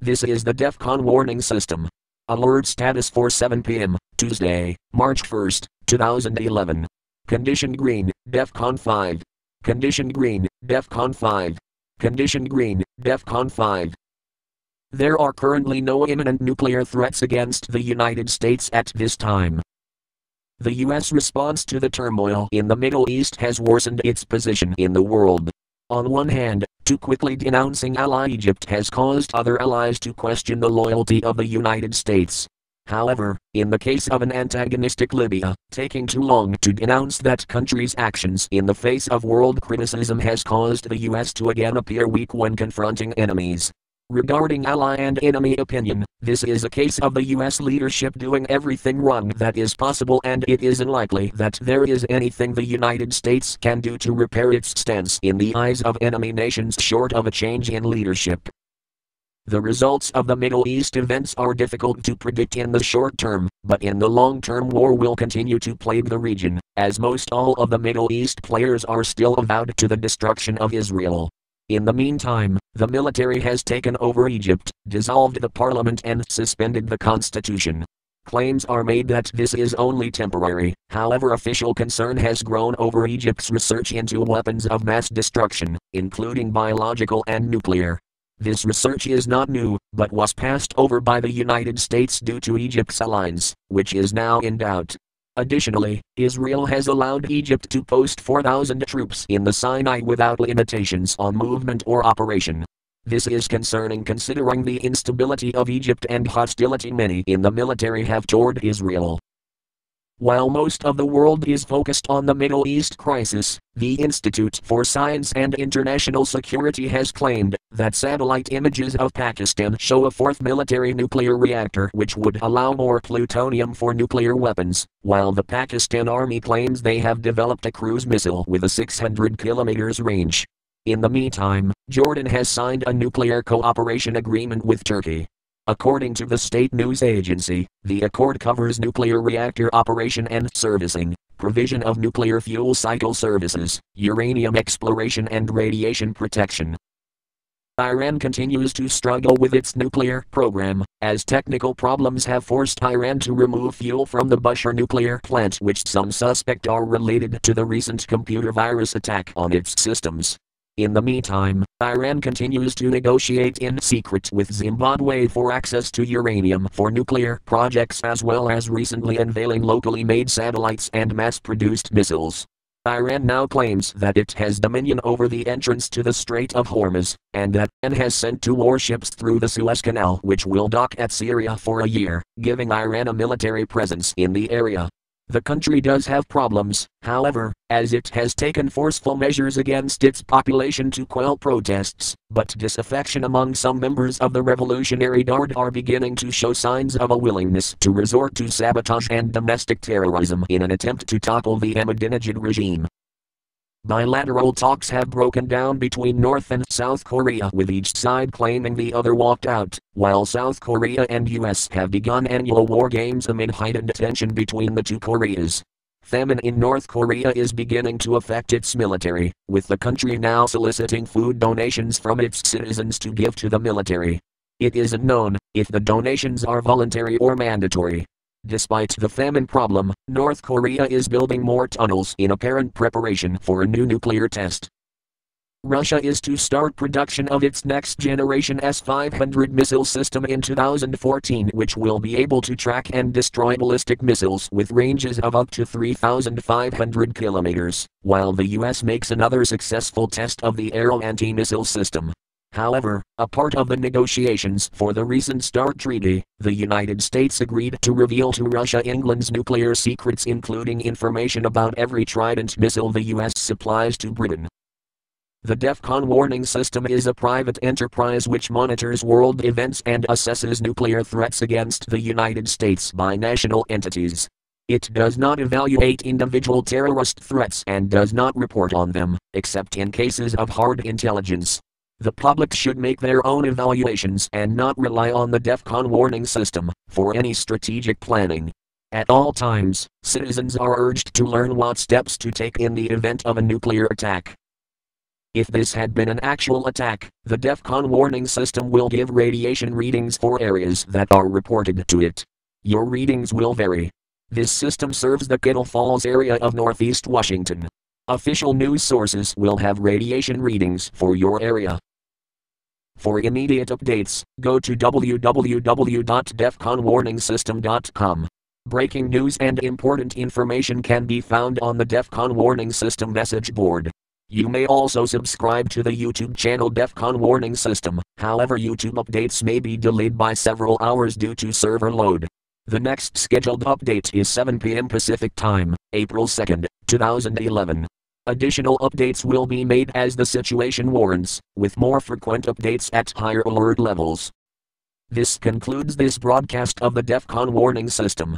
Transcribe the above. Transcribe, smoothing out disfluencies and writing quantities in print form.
This is the Defcon warning system. Alert status for 7 p.m., Tuesday, March 1, 2011. Condition green, Defcon 5. Condition green, Defcon 5. Condition green, Defcon 5. There are currently no imminent nuclear threats against the United States at this time. The U.S. response to the turmoil in the Middle East has worsened its position in the world. On one hand, too quickly denouncing ally Egypt has caused other allies to question the loyalty of the United States. However, in the case of an antagonistic Libya, taking too long to denounce that country's actions in the face of world criticism has caused the U.S. to again appear weak when confronting enemies. Regarding ally and enemy opinion, this is a case of the U.S. leadership doing everything wrong that is possible, and it is unlikely that there is anything the United States can do to repair its stance in the eyes of enemy nations short of a change in leadership. The results of the Middle East events are difficult to predict in the short term, but in the long term war will continue to plague the region, as most all of the Middle East players are still avowed to the destruction of Israel. In the meantime, the military has taken over Egypt, dissolved the parliament and suspended the constitution. Claims are made that this is only temporary, however official concern has grown over Egypt's research into weapons of mass destruction, including biological and nuclear. This research is not new, but was passed over by the United States due to Egypt's alliance, which is now in doubt. Additionally, Israel has allowed Egypt to post 4,000 troops in the Sinai without limitations on movement or operation. This is concerning considering the instability of Egypt and hostility many in the military have toward Israel. While most of the world is focused on the Middle East crisis, the Institute for Science and International Security has claimed that satellite images of Pakistan show a fourth military nuclear reactor which would allow more plutonium for nuclear weapons, while the Pakistan Army claims they have developed a cruise missile with a 600 kilometers range. In the meantime, Jordan has signed a nuclear cooperation agreement with Turkey. According to the state news agency, the accord covers nuclear reactor operation and servicing, provision of nuclear fuel cycle services, uranium exploration and radiation protection. Iran continues to struggle with its nuclear program, as technical problems have forced Iran to remove fuel from the Bushehr nuclear plant, which some suspect are related to the recent computer virus attack on its systems. In the meantime, Iran continues to negotiate in secret with Zimbabwe for access to uranium for nuclear projects, as well as recently unveiling locally made satellites and mass-produced missiles. Iran now claims that it has dominion over the entrance to the Strait of Hormuz, and that Iran has sent 2 warships through the Suez Canal which will dock at Syria for a year, giving Iran a military presence in the area. The country does have problems, however, as it has taken forceful measures against its population to quell protests, but disaffection among some members of the Revolutionary Guard are beginning to show signs of a willingness to resort to sabotage and domestic terrorism in an attempt to topple the Ahmadinejad regime. Bilateral talks have broken down between North and South Korea, with each side claiming the other walked out, while South Korea and US have begun annual war games amid heightened tension between the two Koreas. Famine in North Korea is beginning to affect its military, with the country now soliciting food donations from its citizens to give to the military. It isn't known if the donations are voluntary or mandatory. Despite the famine problem, North Korea is building more tunnels in apparent preparation for a new nuclear test. Russia is to start production of its next-generation S-500 missile system in 2014, which will be able to track and destroy ballistic missiles with ranges of up to 3,500 kilometers, while the U.S. makes another successful test of the Arrow anti-missile system. However, a part of the negotiations for the recent START treaty, the United States agreed to reveal to Russia England's nuclear secrets, including information about every Trident missile the U.S. supplies to Britain. The Defcon warning system is a private enterprise which monitors world events and assesses nuclear threats against the United States by national entities. It does not evaluate individual terrorist threats and does not report on them, except in cases of hard intelligence. The public should make their own evaluations and not rely on the Defcon warning system for any strategic planning. At all times, citizens are urged to learn what steps to take in the event of a nuclear attack. If this had been an actual attack, the Defcon warning system will give radiation readings for areas that are reported to it. Your readings will vary. This system serves the Kittle Falls area of Northeast Washington. Official news sources will have radiation readings for your area. For immediate updates, go to www.defconwarningsystem.com. Breaking news and important information can be found on the Defcon Warning System message board. You may also subscribe to the YouTube channel Defcon Warning System, however YouTube updates may be delayed by several hours due to server load. The next scheduled update is 7 p.m. Pacific Time, April 2, 2011. Additional updates will be made as the situation warrants, with more frequent updates at higher alert levels. This concludes this broadcast of the Defcon Warning System.